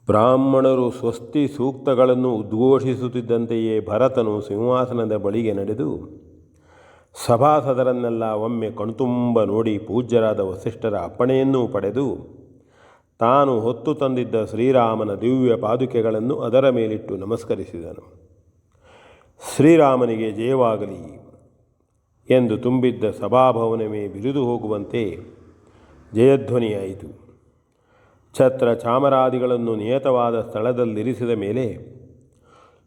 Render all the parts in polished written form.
ಬ್ರಾಹ್ಮಣರು ಸ್ವಸ್ತಿ ಸೂಕ್ತಗಳನ್ನು ಉದ್ಘೋಷಿಸುತ್ತಿದ್ದಂತೆಯೇ ಭರತನು ಸಿಂಹಾಸನದ ಬಳಿಗೆ ನಡೆದು ಸಭಾಸದರನ್ನೆಲ್ಲ ಒಮ್ಮೆ ಕಣ್ತುಂಬ ನೋಡಿ ಪೂಜ್ಯರಾದ ವಸಿಷ್ಠರ ಅಪ್ಪಣೆಯನ್ನೂ ಪಡೆದು ತಾನು ಹೊತ್ತು ತಂದಿದ್ದ ಶ್ರೀರಾಮನ ದಿವ್ಯ ಪಾದುಕೆಗಳನ್ನು ಅದರ ಮೇಲಿಟ್ಟು ನಮಸ್ಕರಿಸಿದನು. ಶ್ರೀರಾಮನಿಗೆ ಜಯವಾಗಲಿ ಎಂದು ತುಂಬಿದ್ದ ಸಭಾಭವನವೇ ಬಿರಿದು ಹೋಗುವಂತೆ ಜಯಧ್ವನಿಯಾಯಿತು. ಛತ್ರ ಚಾಮರಾದಿಗಳನ್ನು ನಿಯತವಾದ ಸ್ಥಳದಲ್ಲಿರಿಸಿದ ಮೇಲೆ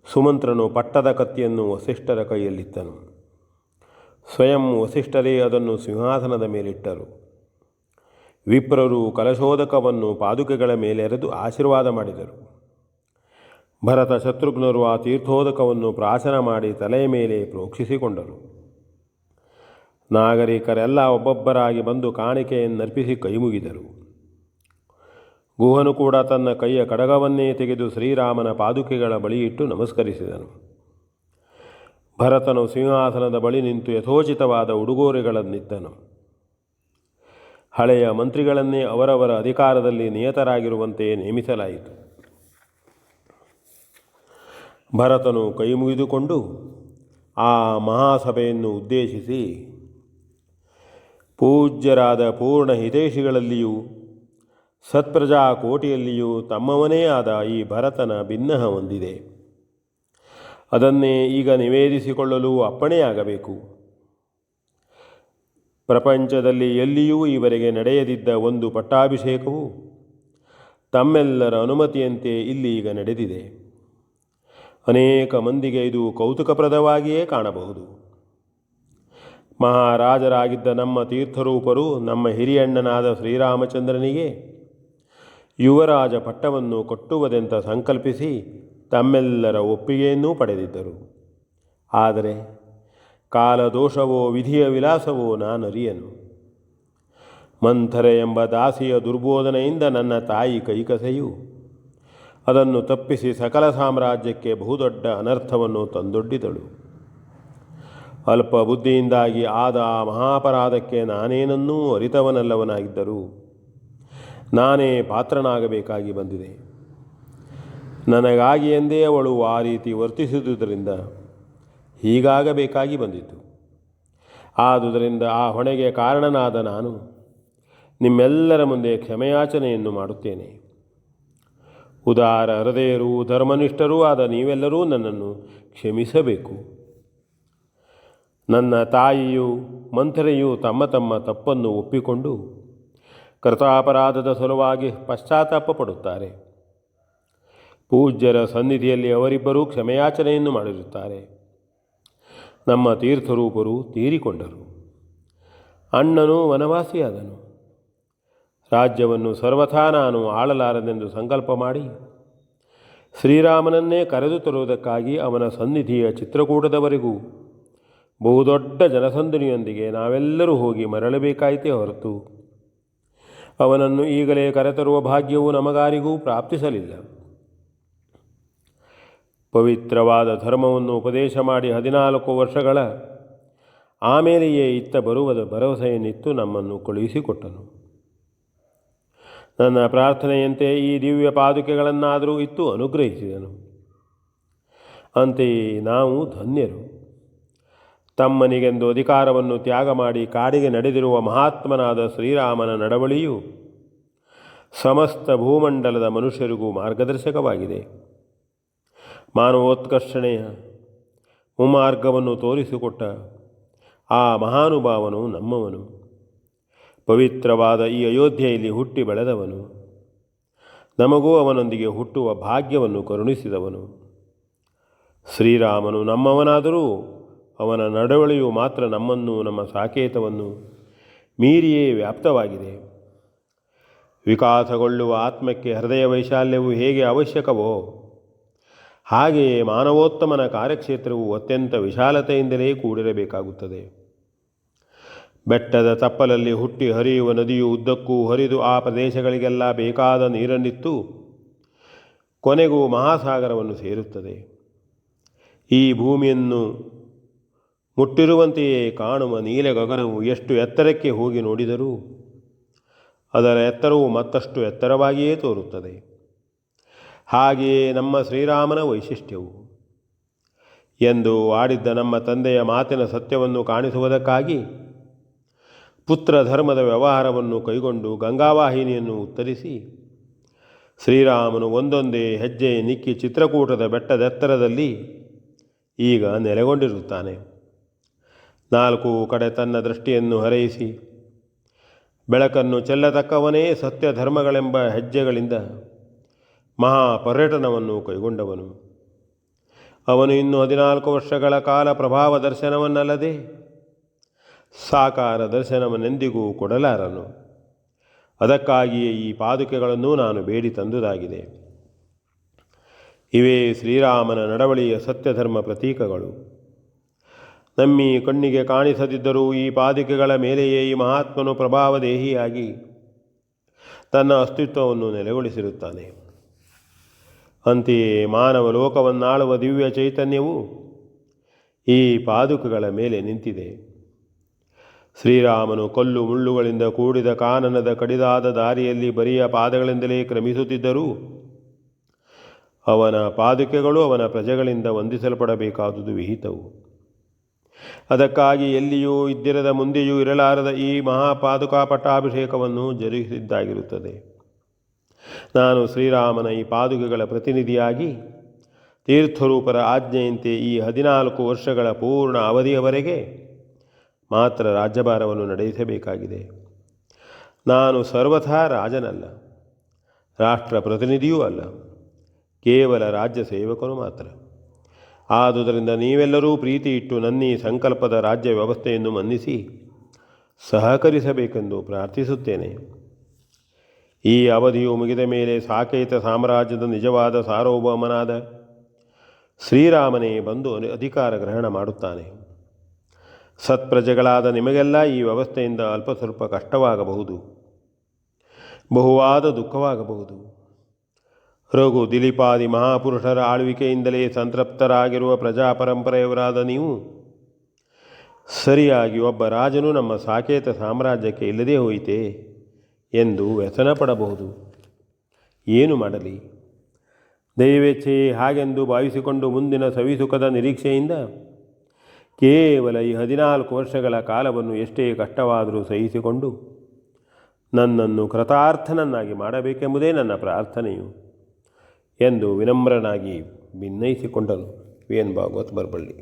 ಸುಮಂತ್ರನು ಪಟ್ಟದ ಕತ್ತಿಯನ್ನು ವಸಿಷ್ಠರ ಕೈಯಲ್ಲಿತ್ತನು. ಸ್ವಯಂ ವಸಿಷ್ಠರೇ ಅದನ್ನು ಸಿಂಹಾಸನದ ಮೇಲಿಟ್ಟರು. ವಿಪ್ರರು ಕಲಶೋದಕವನ್ನು ಪಾದುಕೆಗಳ ಮೇಲೆರೆದು ಆಶೀರ್ವಾದ ಮಾಡಿದರು. ಭರತ ಶತ್ರುಘ್ನರು ಆ ತೀರ್ಥೋದಕವನ್ನು ಪ್ರಾಶನ ಮಾಡಿ ತಲೆಯ ಮೇಲೆ ಪ್ರೋಕ್ಷಿಸಿಕೊಂಡರು. ನಾಗರಿಕರೆಲ್ಲ ಒಬ್ಬೊಬ್ಬರಾಗಿ ಬಂದು ಕಾಣಿಕೆಯನ್ನರ್ಪಿಸಿ ಕೈಮುಗಿದರು. ಗುಹನು ಕೂಡ ತನ್ನ ಕೈಯ ಕಡಗವನ್ನೇ ತೆಗೆದು ಶ್ರೀರಾಮನ ಪಾದುಕೆಗಳ ಬಳಿಯಿಟ್ಟು ನಮಸ್ಕರಿಸಿದನು. ಭರತನು ಸಿಂಹಾಸನದ ಬಳಿ ನಿಂತು ಯಥೋಚಿತವಾದ ಉಡುಗೊರೆಗಳನ್ನಿತ್ತನು. ಹಳೆಯ ಮಂತ್ರಿಗಳನ್ನೇ ಅವರವರ ಅಧಿಕಾರದಲ್ಲಿ ನಿಯತರಾಗಿರುವಂತೆ ನೇಮಿಸಲಾಯಿತು. ಭರತನು ಕೈ ಮುಗಿದುಕೊಂಡು ಆ ಮಹಾಸಭೆಯನ್ನು ಉದ್ದೇಶಿಸಿ, ಪೂಜ್ಯರಾದ ಪೂರ್ಣ ಹಿತೈಷಿಗಳಲ್ಲಿಯೂ ಸತ್ಪ್ರಜಾ ಕೋಟಿಯಲ್ಲಿಯೂ ತಮ್ಮವನೇ ಆದ ಈ ಭರತನ ಬಿನ್ನಹ ಹೊಂದಿದೆ. ಅದನ್ನೇ ಈಗ ನಿವೇದಿಸಿಕೊಳ್ಳಲು ಅಪ್ಪಣೆಯಾಗಬೇಕು. ಪ್ರಪಂಚದಲ್ಲಿ ಎಲ್ಲಿಯೂ ಈವರೆಗೆ ನಡೆಯದಿದ್ದ ಒಂದು ಪಟ್ಟಾಭಿಷೇಕವು ತಮ್ಮೆಲ್ಲರ ಅನುಮತಿಯಂತೆ ಇಲ್ಲಿ ಈಗ ನಡೆದಿದೆ. ಅನೇಕ ಮಂದಿಗೆ ಇದು ಕೌತುಕಪ್ರದವಾಗಿಯೇ ಕಾಣಬಹುದು. ಮಹಾರಾಜರಾಗಿದ್ದ ನಮ್ಮ ತೀರ್ಥರೂಪರು ನಮ್ಮ ಹಿರಿಯಣ್ಣನಾದ ಶ್ರೀರಾಮಚಂದ್ರನಿಗೆ ಯುವರಾಜ ಪಟ್ಟವನ್ನು ಕೊಟ್ಟುವುದೆಂತ ಸಂಕಲ್ಪಿಸಿ ತಮ್ಮೆಲ್ಲರ ಒಪ್ಪಿಗೆಯನ್ನೂ ಪಡೆದಿದ್ದರು. ಆದರೆ ಕಾಲದೋಷವೋ ವಿಧಿಯ ವಿಲಾಸವೋ ನಾನರಿಯನು. ಮಂಥರೆ ಎಂಬ ದಾಸಿಯ ದುರ್ಬೋಧನೆಯಿಂದ ನನ್ನ ತಾಯಿ ಕೈಕಸೆಯು ಅದನ್ನು ತಪ್ಪಿಸಿ ಸಕಲ ಸಾಮ್ರಾಜ್ಯಕ್ಕೆ ಬಹುದೊಡ್ಡ ಅನರ್ಥವನ್ನು ತಂದೊಡ್ಡಿದಳು. ಅಲ್ಪ ಬುದ್ಧಿಯಿಂದಾಗಿ ಆದ ಆ ಮಹಾಪರಾಧಕ್ಕೆ ನಾನೇನನ್ನೂ ಅರಿತವನಲ್ಲವನಾಗಿದ್ದರೂ ನಾನೇ ಪಾತ್ರನಾಗಬೇಕಾಗಿ ಬಂದಿದೆ. ನನಗಾಗಿ ಎಂದೇ ಅವಳು ಆ ರೀತಿ ವರ್ತಿಸಿದುದರಿಂದ ಹೀಗಾಗಬೇಕಾಗಿ ಬಂದಿತು. ಆದುದರಿಂದ ಆ ಹೊಣೆಗೆ ಕಾರಣನಾದ ನಾನು ನಿಮ್ಮೆಲ್ಲರ ಮುಂದೆ ಕ್ಷಮೆಯಾಚನೆಯನ್ನು ಮಾಡುತ್ತೇನೆ. ಉದಾರ ಹೃದಯರೂ ಧರ್ಮನಿಷ್ಠರೂ ಆದ ನೀವೆಲ್ಲರೂ ನನ್ನನ್ನು ಕ್ಷಮಿಸಬೇಕು. ನನ್ನ ತಾಯಿಯೂ ಮಂಥರೆಯೂ ತಮ್ಮ ತಮ್ಮ ತಪ್ಪನ್ನು ಒಪ್ಪಿಕೊಂಡು ಕೃತಾಪರಾಧದ ಸಲುವಾಗಿ ಪಶ್ಚಾತ್ತಾಪ ಪಡುತ್ತಾರೆ. ಪೂಜ್ಯರ ಸನ್ನಿಧಿಯಲ್ಲಿ ಅವರಿಬ್ಬರೂ ಕ್ಷಮೆಯಾಚನೆಯನ್ನು ಮಾಡಿರುತ್ತಾರೆ. ನಮ್ಮ ತೀರ್ಥರೂಪರು ತೀರಿಕೊಂಡರು. ಅಣ್ಣನು ವನವಾಸಿಯಾದನು. ರಾಜ್ಯವನ್ನು ಸರ್ವಥಾ ನಾನು ಆಳಲಾರದೆಂದು ಸಂಕಲ್ಪ ಮಾಡಿ ಶ್ರೀರಾಮನನ್ನೇ ಕರೆದು ತರುವುದಕ್ಕಾಗಿ ಅವನ ಸನ್ನಿಧಿಯ ಚಿತ್ರಕೂಟದವರೆಗೂ ಬಹುದೊಡ್ಡ ಜನಸಂದಣಿಯೊಂದಿಗೆ ನಾವೆಲ್ಲರೂ ಹೋಗಿ ಮರಳಬೇಕಾಯಿತೇ ಹೊರತು ಅವನನ್ನು ಈಗಲೇ ಕರೆತರುವ ಭಾಗ್ಯವು ನಮಗಾರಿಗೂ ಪ್ರಾಪ್ತಿಸಲಿಲ್ಲ. ಪವಿತ್ರವಾದ ಧರ್ಮವನ್ನು ಉಪದೇಶ ಮಾಡಿ 14 ವರ್ಷಗಳ ಆಮೇಲೆಯೇ ಇತ್ತ ಬರುವುದ ಭರವಸೆಯನ್ನಿತ್ತು ನಮ್ಮನ್ನು ಕಳುಹಿಸಿಕೊಟ್ಟನು. ನನ್ನ ಪ್ರಾರ್ಥನೆಯಂತೆ ಈ ದಿವ್ಯ ಪಾದುಕೆಗಳನ್ನಾದರೂ ಇತ್ತು ಅನುಗ್ರಹಿಸಿದನು. ಅಂತೆಯೇ ನಾವು ಧನ್ಯರು. ತಮ್ಮನಿಗೆಂದು ಅಧಿಕಾರವನ್ನು ತ್ಯಾಗ ಮಾಡಿ ಕಾಡಿಗೆ ನಡೆದಿರುವ ಮಹಾತ್ಮನಾದ ಶ್ರೀರಾಮನ ನಡವಳಿಯು ಸಮಸ್ತ ಭೂಮಂಡಲದ ಮನುಷ್ಯರಿಗೂ ಮಾರ್ಗದರ್ಶಕವಾಗಿದೆ. ಮಾನವೋತ್ಕರ್ಷಣೆಯ ಮುಮಾರ್ಗವನ್ನು ತೋರಿಸಿಕೊಟ್ಟ ಆ ಮಹಾನುಭಾವನು ನಮ್ಮವನು. ಪವಿತ್ರವಾದ ಈ ಅಯೋಧ್ಯೆಯಲ್ಲಿ ಹುಟ್ಟಿ ಬೆಳೆದವನು. ನಮಗೂ ಅವನೊಂದಿಗೆ ಹುಟ್ಟುವ ಭಾಗ್ಯವನ್ನು ಕರುಣಿಸಿದವನು. ಶ್ರೀರಾಮನು ನಮ್ಮವನಾದರೂ ಅವನ ನಡವಳಿಯು ಮಾತ್ರ ನಮ್ಮನ್ನು ನಮ್ಮ ಸಾಕೇತವನ್ನು ಮೀರಿಯೇ ವ್ಯಾಪ್ತವಾಗಿದೆ. ವಿಕಾಸಗೊಳ್ಳುವ ಆತ್ಮಕ್ಕೆ ಹೃದಯ ವೈಶಾಲ್ಯವು ಹೇಗೆ ಅವಶ್ಯಕವೋ ಹಾಗೆಯೇ ಮಾನವೋತ್ತಮನ ಕಾರ್ಯಕ್ಷೇತ್ರವು ಅತ್ಯಂತ ವಿಶಾಲತೆಯಿಂದಲೇ ಕೂಡಿರಬೇಕಾಗುತ್ತದೆ. ಬೆಟ್ಟದ ತಪ್ಪಲಲ್ಲಿ ಹುಟ್ಟಿ ಹರಿಯುವ ನದಿಯು ಉದ್ದಕ್ಕೂ ಹರಿದು ಆ ಪ್ರದೇಶಗಳಿಗೆಲ್ಲ ಬೇಕಾದ ನೀರನ್ನಿತ್ತು ಕೊನೆಗೂ ಮಹಾಸಾಗರವನ್ನು ಸೇರುತ್ತದೆ. ಈ ಭೂಮಿಯನ್ನು ಮುಟ್ಟಿರುವಂತೆಯೇ ಕಾಣುವ ನೀಲ ಗಗನವು ಎಷ್ಟು ಎತ್ತರಕ್ಕೆ ಹೋಗಿ ನೋಡಿದರೂ ಅದರ ಎತ್ತರವು ಮತ್ತಷ್ಟು ಎತ್ತರವಾಗಿಯೇ ತೋರುತ್ತದೆ. ಹಾಗೆಯೇ ನಮ್ಮ ಶ್ರೀರಾಮನ ವೈಶಿಷ್ಟ್ಯವು ಎಂದು ಆಡಿದ್ದ ನಮ್ಮ ತಂದೆಯ ಮಾತಿನ ಸತ್ಯವನ್ನು ಕಾಣಿಸುವುದಕ್ಕಾಗಿ ಪುತ್ರ ಧರ್ಮದ ವ್ಯವಹಾರವನ್ನು ಕೈಗೊಂಡು ಗಂಗಾವಾಹಿನಿಯನ್ನು ಉತ್ತರಿಸಿ ಶ್ರೀರಾಮನು ಒಂದೊಂದೇ ಹೆಜ್ಜೆ ನಿಕ್ಕಿ ಚಿತ್ರಕೂಟದ ಬೆಟ್ಟದೆತ್ತರದಲ್ಲಿ ಈಗ ನೆಲೆಗೊಂಡಿರುತ್ತಾನೆ. 4 ಕಡೆ ತನ್ನ ದೃಷ್ಟಿಯನ್ನು ಹರಯಿಸಿ ಬೆಳಕನ್ನು ಚೆಲ್ಲತಕ್ಕವನೇ ಸತ್ಯ ಧರ್ಮಗಳೆಂಬ ಹೆಜ್ಜೆಗಳಿಂದ ಮಹಾಪರ್ಯಟನವನ್ನು ಕೈಗೊಂಡವನು. ಅವನು ಇನ್ನು 14 ವರ್ಷಗಳ ಕಾಲ ಪ್ರಭಾವ ದರ್ಶನವನ್ನಲ್ಲದೆ ಸಾಕಾರ ದರ್ಶನವನ್ನೆಂದಿಗೂ ಕೊಡಲಾರನು. ಅದಕ್ಕಾಗಿಯೇ ಈ ಪಾದುಕೆಗಳನ್ನು ನಾನು ಬೇಡಿ ತಂದುದಾಗಿದೆ. ಇವೇ ಶ್ರೀರಾಮನ ನಡವಳಿಯ ಸತ್ಯಧರ್ಮ ಪ್ರತೀಕಗಳು. ನಮ್ಮಿ ಕಣ್ಣಿಗೆ ಕಾಣಿಸದಿದ್ದರೂ ಈ ಪಾದುಕೆಗಳ ಮೇಲೆಯೇ ಈ ಮಹಾತ್ಮನು ಪ್ರಭಾವದೇಹಿಯಾಗಿ ತನ್ನ ಅಸ್ತಿತ್ವವನ್ನು ನೆಲೆಗೊಳಿಸಿರುತ್ತಾನೆ. ಅಂತೆಯೇ ಮಾನವ ಲೋಕವನ್ನಾಳುವ ದಿವ್ಯ ಚೈತನ್ಯವು ಈ ಪಾದುಕೆಗಳ ಮೇಲೆ ನಿಂತಿದೆ. ಶ್ರೀರಾಮನು ಕಲ್ಲು ಮುಳ್ಳುಗಳಿಂದ ಕೂಡಿದ ಕಾನನದ ಕಡಿದಾದ ದಾರಿಯಲ್ಲಿ ಬರಿಯ ಪಾದಗಳಿಂದಲೇ ಕ್ರಮಿಸುತ್ತಿದ್ದರೂ ಅವನ ಪಾದುಕೆಗಳು ಅವನ ಪ್ರಜೆಗಳಿಂದ ವಂದಿಸಲ್ಪಡಬೇಕಾದುದು ವಿಹಿತವು. ಅದಕ್ಕಾಗಿ ಎಲ್ಲಿಯೂ ಇದ್ದಿರದ ಮುಂದೆಯೂ ಇರಲಾರದ ಈ ಮಹಾಪಾದುಕಾ ಪಟ್ಟಾಭಿಷೇಕವನ್ನು ಜರುಗಿಸಿದ್ದಾಗಿರುತ್ತದೆ. ನಾನು ಶ್ರೀರಾಮನ ಈ ಪಾದುಕೆಗಳ ಪ್ರತಿನಿಧಿಯಾಗಿ ತೀರ್ಥರೂಪರ ಆಜ್ಞೆಯಂತೆ ಈ 14 ವರ್ಷಗಳ ಪೂರ್ಣ ಅವಧಿಯವರೆಗೆ ಮಾತ್ರ ರಾಜ್ಯಭಾರವನ್ನು ನಡೆಸಬೇಕಾಗಿದೆ. ನಾನು ಸರ್ವಥಾ ರಾಜನಲ್ಲ, ರಾಷ್ಟ್ರ ಪ್ರತಿನಿಧಿಯೂ ಅಲ್ಲ, ಕೇವಲ ರಾಜ್ಯ ಸೇವಕನು ಮಾತ್ರ. ಆದುದರಿಂದ ನೀವೆಲ್ಲರೂ ಪ್ರೀತಿ ಇಟ್ಟು ನನ್ನೀ ಸಂಕಲ್ಪದ ರಾಜ್ಯ ವ್ಯವಸ್ಥೆಯನ್ನು ಮನ್ನಿಸಿ ಸಹಕರಿಸಬೇಕೆಂದು ಪ್ರಾರ್ಥಿಸುತ್ತೇನೆ. ಈ ಅವಧಿಯು ಮುಗಿದ ಮೇಲೆ ಸಾಕೇತ ಸಾಮ್ರಾಜ್ಯದ ನಿಜವಾದ ಸಾರ್ವಭೌಮನಾದ ಶ್ರೀರಾಮನೇ ಬಂದು ಅಧಿಕಾರ ಗ್ರಹಣ ಮಾಡುತ್ತಾನೆ. ಸತ್ಪ್ರಜೆಗಳಾದ ನಿಮಗೆಲ್ಲ ಈ ವ್ಯವಸ್ಥೆಯಿಂದ ಅಲ್ಪ ಸ್ವಲ್ಪ ಕಷ್ಟವಾಗಬಹುದು, ಬಹುವಾದ ದುಃಖವಾಗಬಹುದು. ರಘು ದಿಲೀಪಾದಿ ಮಹಾಪುರುಷರ ಆಳ್ವಿಕೆಯಿಂದಲೇ ಸಂತೃಪ್ತರಾಗಿರುವ ಪ್ರಜಾಪರಂಪರೆಯವರಾದ ನೀವು ಸರಿಯಾಗಿ ಒಬ್ಬ ರಾಜನು ನಮ್ಮ ಸಾಕೇತ ಸಾಮ್ರಾಜ್ಯಕ್ಕೆ ಇಲ್ಲದೇ ಹೋಯಿತೆ ಎಂದು ವ್ಯಸನ ಪಡಬಹುದು. ಏನು ಮಾಡಲಿ? ದೈವೇಚ್ಛೆಯೇ ಹಾಗೆಂದು ಭಾವಿಸಿಕೊಂಡು ಮುಂದಿನ ಸವಿಸುಖದ ನಿರೀಕ್ಷೆಯಿಂದ ಕೇವಲ ಈ 14 ವರ್ಷಗಳ ಕಾಲವನ್ನು ಎಷ್ಟೇ ಕಷ್ಟವಾದರೂ ಸಹಿಸಿಕೊಂಡು ನನ್ನನ್ನು ಕೃತಾರ್ಥನನ್ನಾಗಿ ಮಾಡಬೇಕೆಂಬುದೇ ನನ್ನ ಪ್ರಾರ್ಥನೆಯು ಎಂದು ವಿನಮ್ರನಾಗಿ ಭಿನ್ನಯಿಸಿಕೊಂಡನು. V N Bhagwat Baraballi.